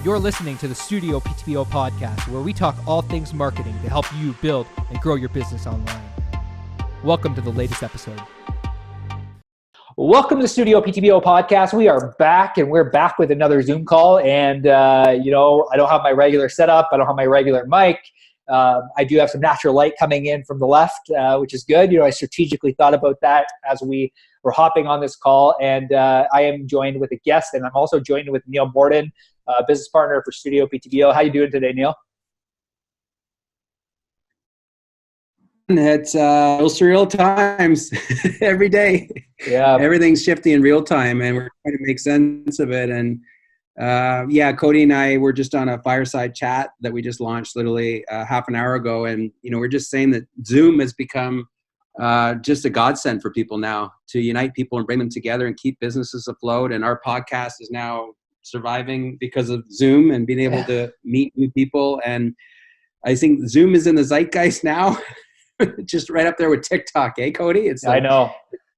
You're listening to the Studio PTBO podcast, where we talk all things marketing to help you build and grow your business online. Welcome to the latest episode. Welcome to the Studio PTBO podcast. We are back, and we're back with another Zoom call. And, I don't have my regular setup. I don't have my regular mic. I do have some natural light coming in from the left, which is good. I strategically thought about that as we were hopping on this call. And I am joined with a guest, and I'm also joined with Neil Borden, business partner for Studio PTBO. How you doing today, Neil? It's surreal times every day. Yeah, everything's shifting in real time, and we're trying to make sense of it. And Cody and I were just on a fireside chat that we just launched literally half an hour ago, and we're just saying that Zoom has become just a godsend for people now to unite people and bring them together and keep businesses afloat. And our podcast is now surviving because of Zoom and being able to meet new people. And I think Zoom is in the zeitgeist now. Just right up there with TikTok, Cody? It's like, I know.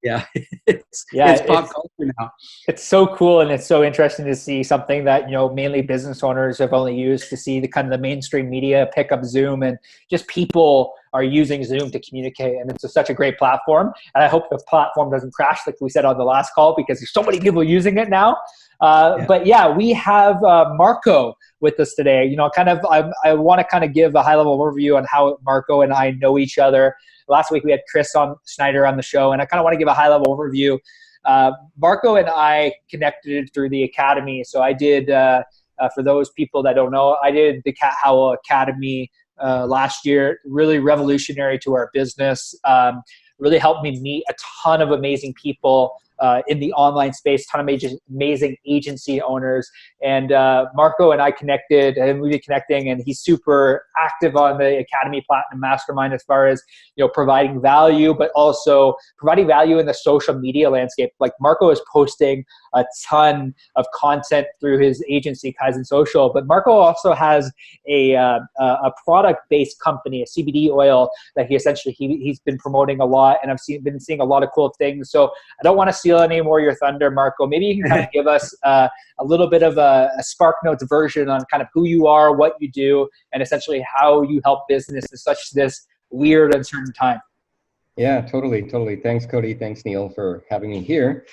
Yeah, it's pop culture now. It's so cool, and it's so interesting to see something that mainly business owners have only used, to see the kind of the mainstream media pick up Zoom, and just people are using Zoom to communicate, and it's such a great platform. And I hope the platform doesn't crash like we said on the last call, because there's so many people using it now. But yeah, we have Marco with us today. I want to kind of give a high level overview on how Marco and I know each other. Last week we had Chris Schneider on the show, and I kind of want to give a high level overview. Marco and I connected through the academy. So I did, for those people that don't know, I did the Cat Howell Academy last year. Really revolutionary to our business. Really helped me meet a ton of amazing people in the online space, ton of amazing agency owners. And Marco and I connected, and we've been connecting, and he's super active on the Academy Platinum Mastermind as far as providing value, but also providing value in the social media landscape. Like, Marco is posting a ton of content through his agency, Kaizen Social, but Marco also has a product-based company, a CBD oil, that he's been promoting a lot, and I've been seeing a lot of cool things. So I don't want to steal any more of your thunder, Marco. Maybe you can kind of give us a little bit of a Spark Notes version on kind of who you are, what you do, and essentially how you help business in such this weird, uncertain time. Yeah, totally. Thanks, Cody. Thanks, Neil, for having me here.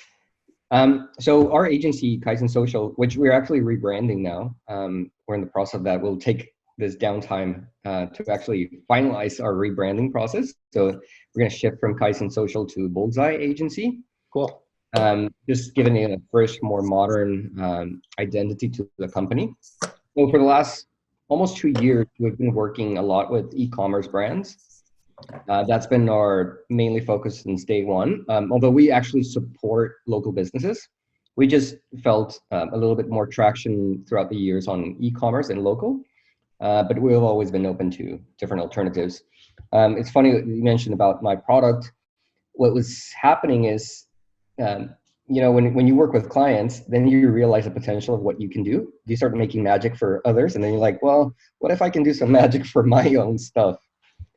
So our agency, Kaizen Social, which we're actually rebranding now, we're in the process of that. We'll take this downtime to actually finalize our rebranding process. So we're going to shift from Kaizen Social to Bullseye Agency. Cool. Just giving it a fresh, more modern identity to the company. So for the last almost 2 years, we've been working a lot with e-commerce brands. That's been our mainly focus since day one. Although we actually support local businesses, we just felt a little bit more traction throughout the years on e-commerce and local. But we've always been open to different alternatives. It's funny that you mentioned about my product. What was happening is, when you work with clients, then you realize the potential of what you can do. You start making magic for others, and then you're like, well, what if I can do some magic for my own stuff?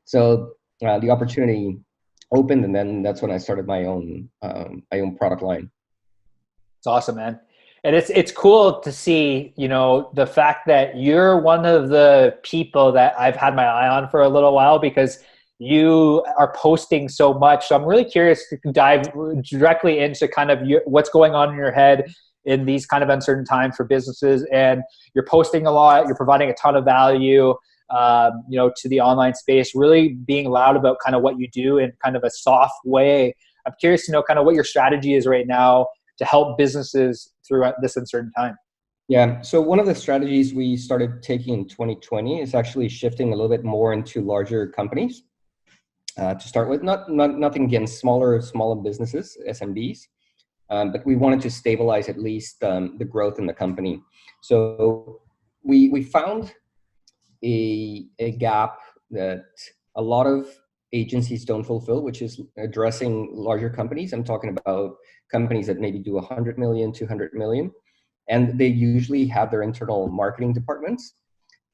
So the opportunity opened, and then that's when I started my own product line. It's awesome, man. And it's cool to see, the fact that you're one of the people that I've had my eye on for a little while, because you are posting so much. So I'm really curious to dive directly into kind of what's going on in your head in these kind of uncertain times for businesses. And you're posting a lot, you're providing a ton of value, to the online space, really being loud about kind of what you do in kind of a soft way. I'm curious to know kind of what your strategy is right now to help businesses throughout this uncertain time. Yeah, so one of the strategies we started taking in 2020 is actually shifting a little bit more into larger companies. To start with, nothing against smaller businesses, SMBs, but we wanted to stabilize at least the growth in the company. So we found a gap that a lot of agencies don't fulfill, which is addressing larger companies. I'm talking about companies that maybe do 100 million, 200 million, and they usually have their internal marketing departments.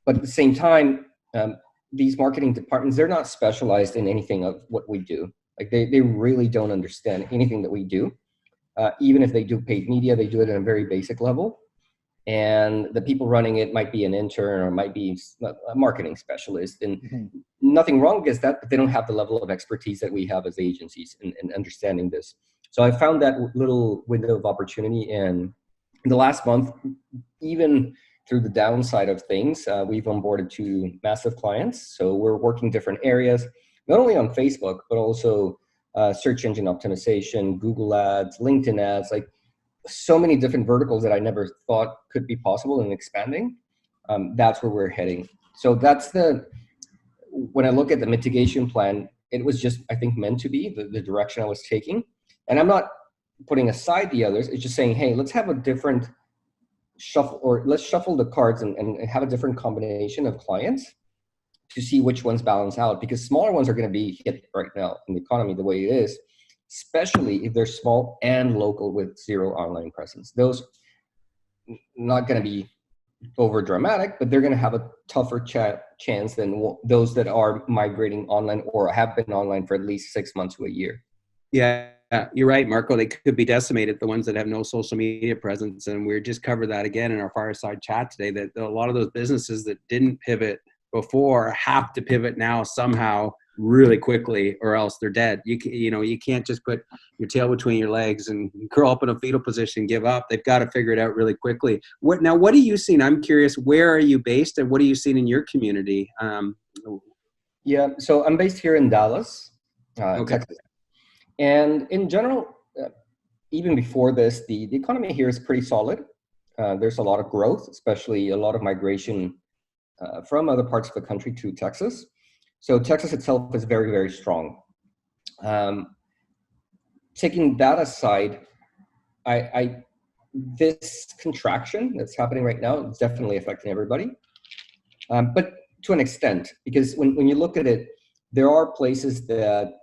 But at the same time, these marketing departments, they're not specialized in anything of what we do. Like they really don't understand anything that we do. Even if they do paid media, they do it at a very basic level. and the people running it might be an intern or might be a marketing specialist, and Mhm. nothing wrong against that, but they don't have the level of expertise that we have as agencies in understanding this. So I found that little window of opportunity, and in the last month, even through the downside of things, we've onboarded 2 massive clients. So we're working different areas, not only on Facebook, but also search engine optimization, Google ads, LinkedIn ads, like so many different verticals that I never thought could be possible in expanding. That's where we're heading. So when I look at the mitigation plan, it was just, I think, meant to be the direction I was taking. And I'm not putting aside the others. It's just saying, hey, let's have a different shuffle, or let's shuffle the cards and have a different combination of clients to see which ones balance out, because smaller ones are going to be hit right now in the economy the way it is, especially if they're small and local with 0 online presence. Those not going to be over dramatic, but they're going to have a tougher chance than those that are migrating online or have been online for at least 6 months to a year. Yeah, you're right, Marco. They could be decimated, the ones that have no social media presence. And we just covered that again in our fireside chat today, that a lot of those businesses that didn't pivot before have to pivot now somehow really quickly, or else they're dead. You can't just put your tail between your legs and curl up in a fetal position and give up. They've got to figure it out really quickly. What are you seeing? I'm curious, where are you based and what are you seeing in your community? Yeah, so I'm based here in Dallas, Okay. Texas. And in general, even before this, the economy here is pretty solid. There's a lot of growth, especially a lot of migration from other parts of the country to Texas. So Texas itself is very, very strong. Taking that aside, this contraction that's happening right now is definitely affecting everybody, but to an extent, because when you look at it, there are places that,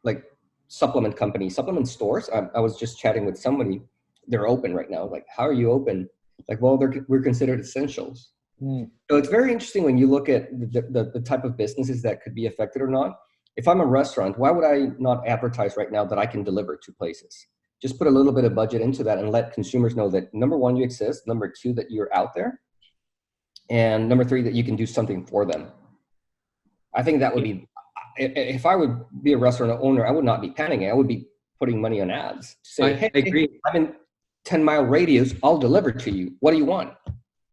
like supplement companies, supplement stores. I was just chatting with somebody. They're open right now. Like, how are you open? Like, well, we're considered essentials. Mm. So it's very interesting when you look at the type of businesses that could be affected or not. If I'm a restaurant, why would I not advertise right now that I can deliver to places? Just put a little bit of budget into that and let consumers know that, number 1, you exist, number 2, that you're out there, and number 3, that you can do something for them. I think that would be, if I would be a restaurant owner, I would not be panicking. I would be putting money on ads to say, hey, I agree. I'm in 10-mile radius, I'll deliver to you. What do you want?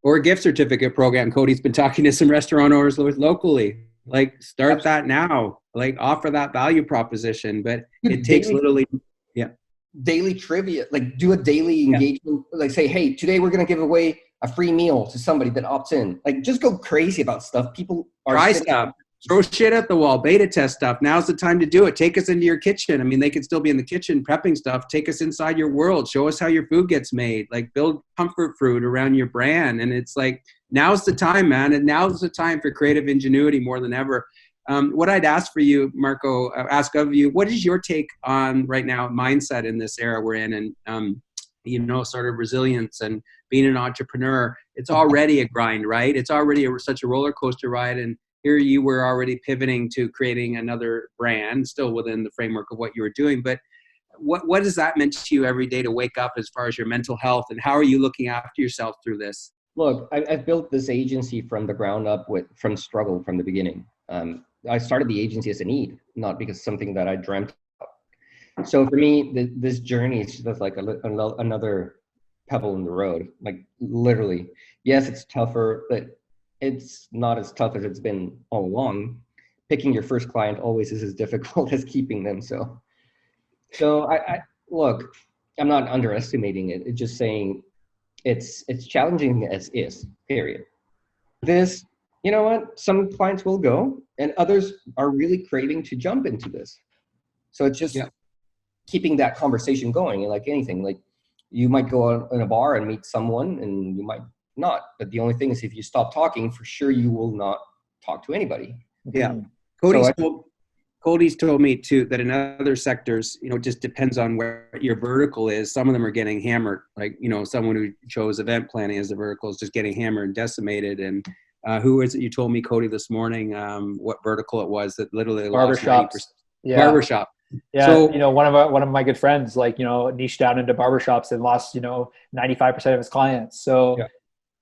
Or a gift certificate program. Cody's been talking to some restaurant owners locally. Like, start that now. Like, offer that value proposition. But it takes literally, daily trivia. Like, do a daily engagement. Like, say, hey, today we're going to give away a free meal to somebody that opts in. Like, just go crazy about stuff. People are try stuff. Throw shit at the wall, beta test stuff. Now's the time to do it. Take us into your kitchen. I mean, they could still be in the kitchen prepping stuff. Take us inside your world. Show us how your food gets made. Like, build comfort food around your brand. And it's like, now's the time, man. And now's the time for creative ingenuity more than ever. What I'd ask for you, Marco, ask of you, what is your take on right now mindset in this era we're in? And, sort of resilience and being an entrepreneur. It's already a grind, right? It's already such a roller coaster ride. And here you were already pivoting to creating another brand, still within the framework of what you were doing. But what does that mean to you every day to wake up as far as your mental health? And how are you looking after yourself through this? Look, I've built this agency from the ground up from struggle from the beginning. I started the agency as a need, not because something that I dreamt of. So for me, this journey is just like another pebble in the road. Like, literally, yes, it's tougher, but it's not as tough as it's been all along. Picking your first client always is as difficult as keeping them. So I look, I'm not underestimating it. It's just saying it's challenging as is, period. This, you know what? Some clients will go and others are really craving to jump into this. So it's just keeping that conversation going. And like anything, like, you might go out in a bar and meet someone and you might not. But the only thing is, if you stop talking, for sure you will not talk to anybody. Yeah. So Cody's told me too that in other sectors, it just depends on where your vertical is. Some of them are getting hammered. Like, someone who chose event planning as a vertical is just getting hammered and decimated. And who is it? You told me, Cody, this morning, what vertical it was that literally lost 90%. Barbershop. Yeah, so, one of my good friends, niched down into barbershops and lost, 95% of his clients. So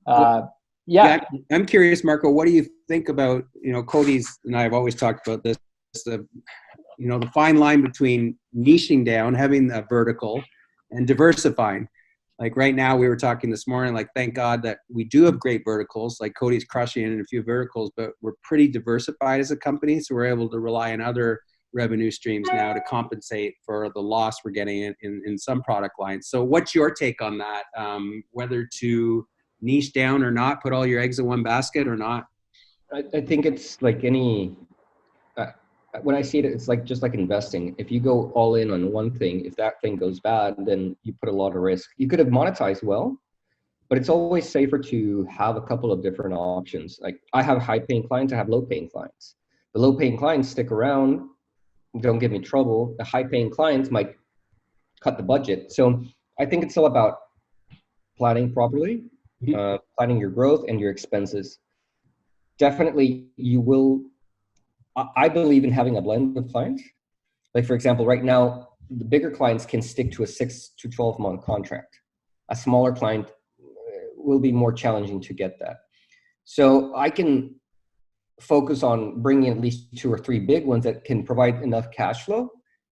Yeah. I'm curious, Marco, what do you think about, Cody's and I have always talked about this, the fine line between niching down, having a vertical, and diversifying. Like right now, we were talking this morning, like, thank God that we do have great verticals, like Cody's crushing it in a few verticals, but we're pretty diversified as a company. So we're able to rely on other revenue streams now to compensate for the loss we're getting in some product lines. So what's your take on that? Whether to niche down or not, put all your eggs in one basket or not? I think it's like any, when I see it, it's like just like investing. If you go all in on one thing, if that thing goes bad, then you put a lot of risk. You could have monetized well, but it's always safer to have a couple of different options. Like I have high paying clients, I have low paying clients. The low paying clients stick around, don't give me trouble. The high paying clients might cut the budget. So I think it's all about planning properly, planning your growth and your expenses. Definitely you will. I believe in having a blend of clients. Like for example, right now, the bigger clients can stick to a 6 to 12 month contract. A smaller client will be more challenging to get that. So I can focus on bringing at least 2 or 3 big ones that can provide enough cash flow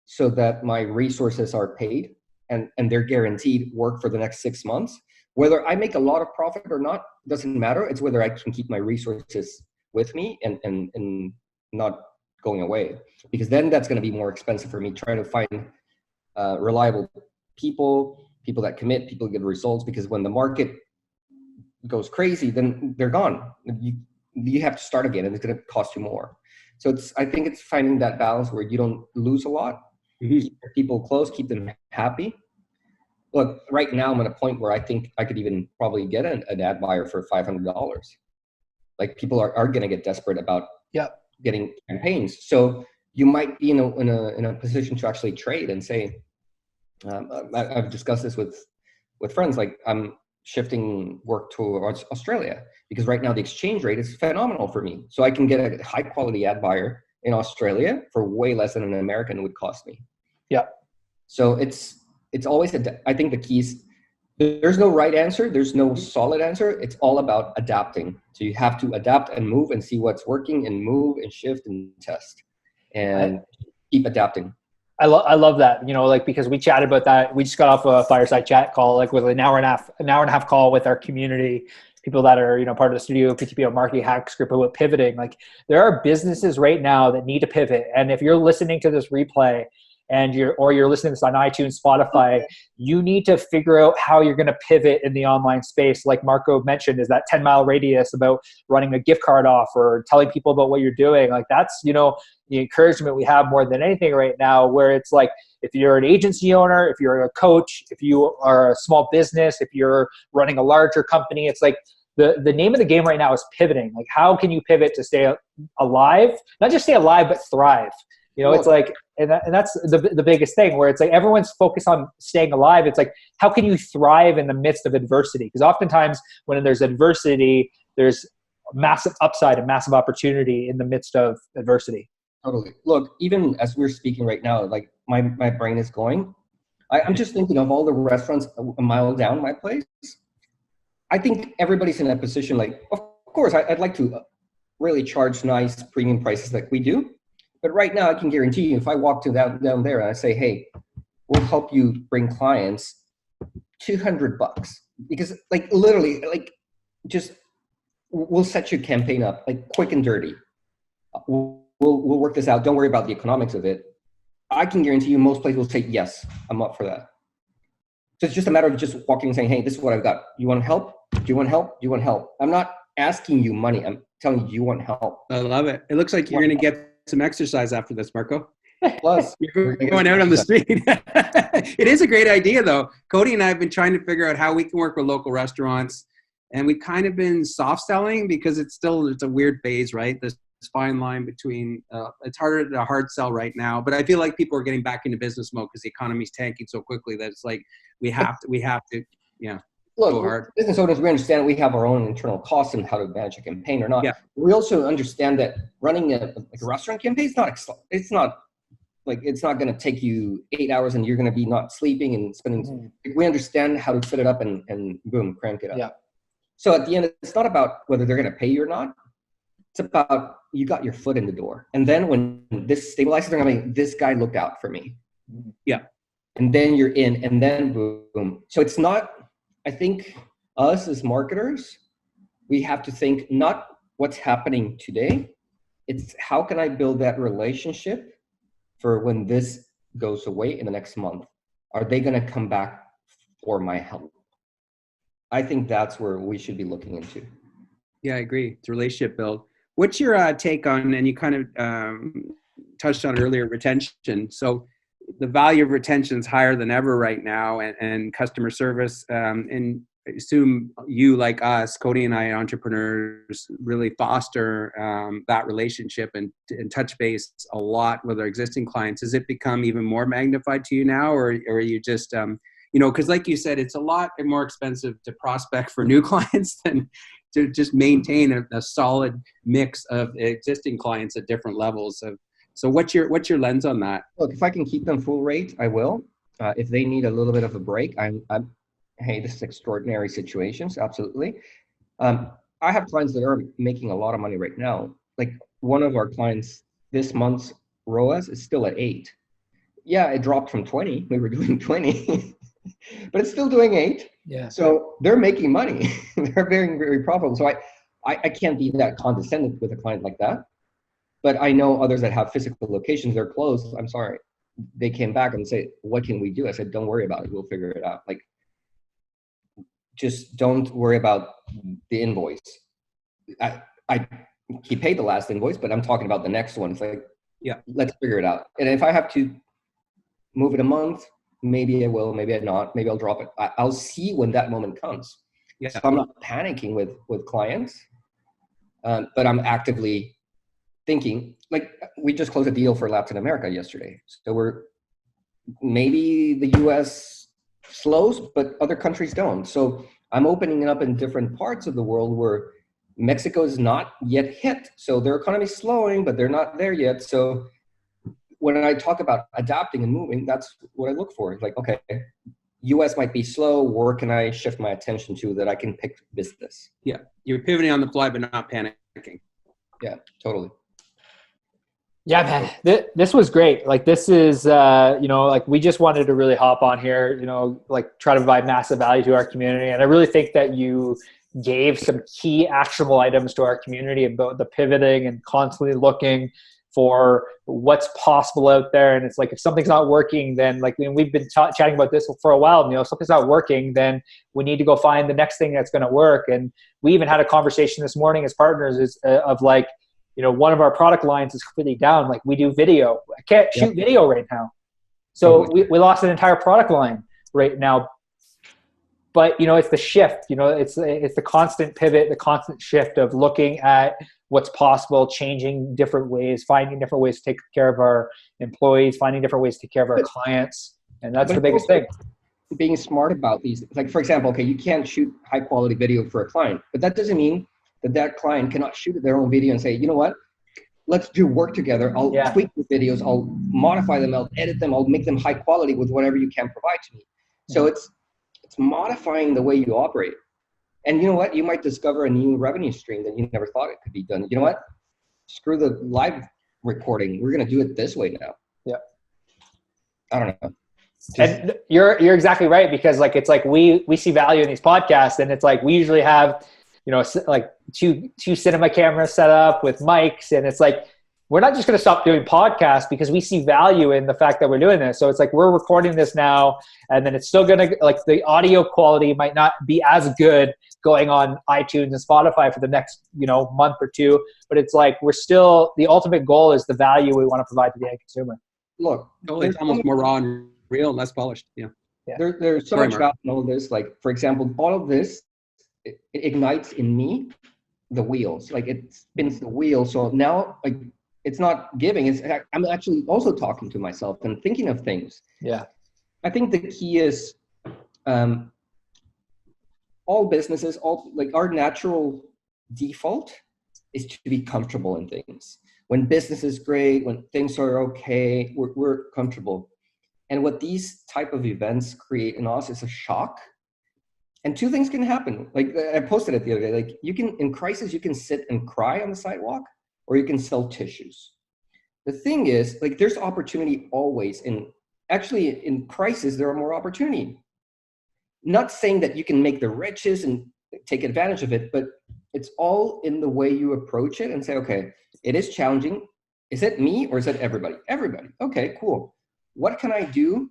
so that my resources are paid and they're guaranteed work for the next 6 months. Whether I make a lot of profit or not, doesn't matter. It's whether I can keep my resources with me and not going away, because then that's going to be more expensive for me trying to find reliable people that commit, people get results, because when the market goes crazy, then they're gone. You have to start again and it's going to cost you more. So I think it's finding that balance where you don't lose a lot, keep people close, keep them happy. Look, right now I'm at a point where I think I could even probably get an ad buyer for $500. Like people are going to get desperate about getting campaigns. So you might be in a position to actually trade and say, I've discussed this with friends, like I'm shifting work towards Australia because right now the exchange rate is phenomenal for me. So I can get a high quality ad buyer in Australia for way less than an American would cost me. Yeah. So it's always, I think the key is, there's no right answer. There's no solid answer. It's all about adapting. So you have to adapt and move and see what's working and move and shift and test and keep adapting. I love that, because we chatted about that. We just got off a fireside chat call, like with an hour and a half call with our community, people that are, part of the StudioPTBO marketing hacks group about pivoting. Like there are businesses right now that need to pivot. And if you're listening to this replay and you're listening to this on iTunes, Spotify, you need to figure out how you're going to pivot in the online space. Like Marco mentioned, is that 10-mile radius about running a gift card offer or telling people about what you're doing. Like that's, the encouragement we have more than anything right now, where it's like, if you're an agency owner, if you're a coach, if you are a small business, if you're running a larger company, it's like the name of the game right now is pivoting. Like how can you pivot to stay alive? Not just stay alive, but thrive. It's like, and that's the biggest thing, where it's like everyone's focused on staying alive. It's like, how can you thrive in the midst of adversity? Because oftentimes when there's adversity, there's massive upside and massive opportunity in the midst of adversity. Totally. Look, even as we're speaking right now, like my brain is going. I'm just thinking of all the restaurants a mile down my place. I think everybody's in that position. Like, of course, I'd like to really charge nice premium prices like we do. But right now, I can guarantee you, if I walk to down there and I say, hey, we'll help you bring clients, $200, because like literally, like just we'll set your campaign up like quick and dirty. We'll work this out. Don't worry about the economics of it. I can guarantee you, most places will say, yes, I'm up for that. So it's just a matter of just walking and saying, hey, this is what I've got. You want help? Do you want help? Do you want help? I'm not asking you money. I'm telling you want help. I love it. It looks like you're going to get some exercise after this, Marco. Plus, you're going out on the street. It is a great idea, though. Cody and I have been trying to figure out how we can work with local restaurants, and we've kind of been soft selling because it's a weird phase, right? This fine line between it's harder to hard sell right now, but I feel like people are getting back into business mode because the economy's tanking so quickly that it's like we have to Look, business owners, we understand we have our own internal costs and how to manage a campaign or not. Yeah. We also understand that running a restaurant campaign is it's not going to take you 8 hours and you're going to be not sleeping and spending. We understand how to set it up and boom, crank it up. Yeah. So at the end, it's not about whether they're going to pay you or not. It's about you got your foot in the door. And then when this stabilizes, they're going to be, this guy looked out for me. Yeah. And then you're in, and then boom. So it's not, I think us as marketers, we have to think not what's happening today. It's how can I build that relationship for when this goes away in the next month? Are they going to come back for my help? I think that's where we should be looking into. Yeah, I agree. It's a relationship build. What's your take on, and you kind of touched on earlier, retention. So the value of retention is higher than ever right now, and customer service. And I assume you, like us, Cody and I, entrepreneurs, really foster that relationship and touch base a lot with our existing clients. Has it become even more magnified to you now, or are you just, because like you said, it's a lot more expensive to prospect for new clients than to just maintain a solid mix of existing clients at different levels of. So what's your lens on that? Look, if I can keep them full rate, I will. If they need a little bit of a break, hey, this is extraordinary situations, absolutely. I have clients that are making a lot of money right now. Like one of our clients, this month's ROAS is still at 8. Yeah, it dropped from 20. We were doing 20, but it's still doing 8. Yeah. So they're making money. They're very, very profitable. So I can't be that condescending with a client like that. But I know others that have physical locations, they're closed. I'm sorry. They came back and say, what can we do? I said, don't worry about it. We'll figure it out. Like, just don't worry about the invoice. He paid the last invoice, but I'm talking about the next one. It's like, yeah, let's figure it out. And if I have to move it a month, maybe I will, maybe I not, maybe I'll drop it. I'll see when that moment comes. Yeah. So I'm not panicking with clients, but I'm actively thinking, like we just closed a deal for Latin America yesterday. So maybe the US slows, but other countries don't. So I'm opening it up in different parts of the world where Mexico is not yet hit. So their economy is slowing, but they're not there yet. So when I talk about adapting and moving, that's what I look for. It's like, okay, US might be slow. Where can I shift my attention to that I can pick business? Yeah. You're pivoting on the fly, but not panicking. Yeah, totally. Yeah, man, this was great. Like this is, like we just wanted to really hop on here, like try to provide massive value to our community. And I really think that you gave some key actionable items to our community about the pivoting and constantly looking for what's possible out there. And it's like, if something's not working, then like we've been chatting about this for a while, if something's not working, then we need to go find the next thing that's going to work. And we even had a conversation this morning as partners of like, one of our product lines is completely down. Like we do video. I can't shoot video right now. So we lost an entire product line right now. But, it's the shift, it's the constant pivot, the constant shift of looking at what's possible, changing different ways, finding different ways to take care of our employees, finding different ways to take care of our clients. And that's the biggest thing. Being smart about these, like for example, okay, you can't shoot high quality video for a client, but that doesn't mean that client cannot shoot their own video and say, you know what, let's do work together. I'll tweak the videos, I'll modify them, I'll edit them, I'll make them high quality with whatever you can provide to me. So it's modifying the way you operate. And you know what, you might discover a new revenue stream that you never thought it could be done. You know what, screw the live recording, we're going to do it this way now. Yeah. I don't know. And you're exactly right, because like it's like we see value in these podcasts, and it's like we usually have like two cinema cameras set up with mics, and it's like we're not just going to stop doing podcasts because we see value in the fact that we're doing this. So it's like we're recording this now, and then it's still going to, like, the audio quality might not be as good going on iTunes and Spotify for the next month or two, but it's like we're still, the ultimate goal is the value we want to provide to the end consumer. Look, it's almost more raw and real, less polished. Yeah. There's so much value in all this. Like, for example, all of this, it ignites in me the wheels. Like, it spins the wheel. So now, like, it's not giving. I'm actually also talking to myself and thinking of things. Yeah. I think the key is all businesses, our natural default is to be comfortable in things. When business is great, when things are okay, we're comfortable. And what these type of events create in us is a shock. And two things can happen. Like I posted it the other day, like in crisis, you can sit and cry on the sidewalk, or you can sell tissues. The thing is, like, there's opportunity always. Actually, in crisis, there are more opportunity. Not saying that you can make the riches and take advantage of it, but it's all in the way you approach it and say, okay, it is challenging. Is it me or is it everybody? Everybody. Okay, cool. What can I do?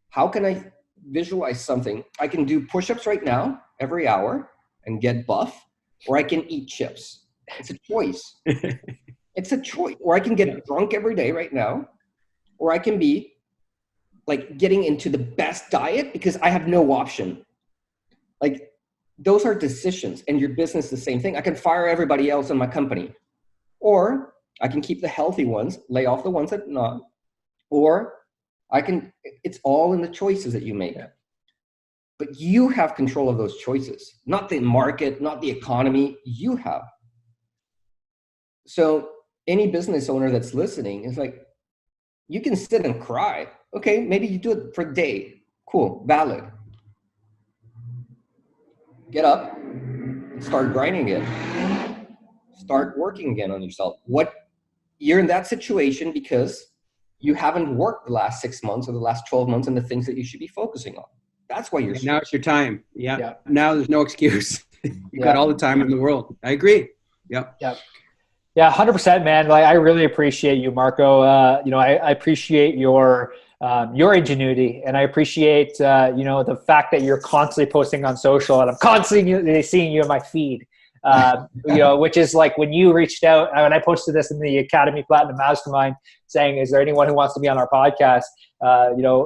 How can I visualize something? I can do push-ups right now every hour and get buff, or I can eat chips. It's a choice. It's a choice. Or I can get drunk every day right now, or I can be like getting into the best diet because I have no option. Like, those are decisions. And your business, the same thing. I can fire everybody else in my company, or I can keep the healthy ones, lay off the ones that not, or I can, it's all in the choices that you make. Yeah. But you have control of those choices, not the market, not the economy. You have. So any business owner that's listening is like, you can sit and cry. Okay, maybe you do it for a day. Cool, valid. Get up and start grinding again. Start working again on yourself. You're in that situation because you haven't worked the last 6 months or the last 12 months on the things that you should be focusing on. That's why you're now it's your time. Yeah. Now there's no excuse. You got all the time in the world. I agree. Yep. Yeah, 100%, man. Like, I really appreciate you, Marco. I appreciate your ingenuity, and I appreciate the fact that you're constantly posting on social, and I'm constantly seeing you in my feed. Which is like when you reached out, when I posted this in the Academy Platinum Mastermind saying, is there anyone who wants to be on our podcast?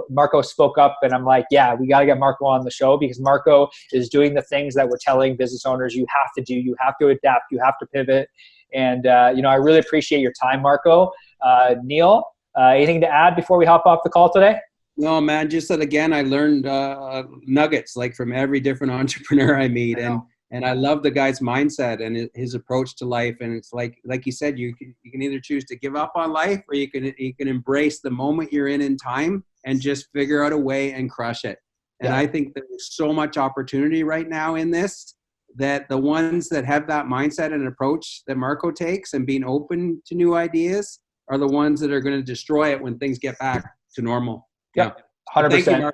Marco spoke up, and I'm like, yeah, we got to get Marco on the show, because Marco is doing the things that we're telling business owners you have to do. You have to adapt. You have to pivot. And, I really appreciate your time, Marco. Neil, anything to add before we hop off the call today? No, man, just that, again, I learned nuggets like from every different entrepreneur I meet. And I love the guy's mindset and his approach to life. And it's like you said, you can either choose to give up on life, or you can embrace the moment you're in time and just figure out a way and crush it. And I think there's so much opportunity right now in this, that the ones that have that mindset and approach that Marco takes and being open to new ideas are the ones that are going to destroy it when things get back to normal. Yeah, 100%.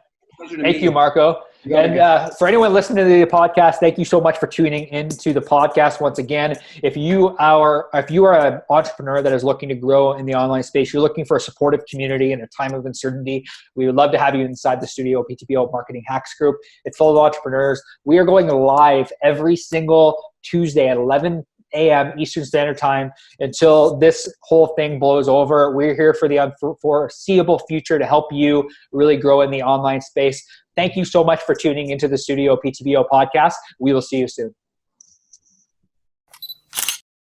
Thank you, Marco. And for anyone listening to the podcast, thank you so much for tuning into the podcast once again. If you are an entrepreneur that is looking to grow in the online space, you're looking for a supportive community in a time of uncertainty, we would love to have you inside the StudioPTBO Marketing Hacks group. It's full of entrepreneurs. We are going live every single Tuesday at 11 a.m. Eastern Standard Time until this whole thing blows over. We're here for the unforeseeable future to help you really grow in the online space. Thank you so much for tuning into the StudioPTBO podcast. We will see you soon.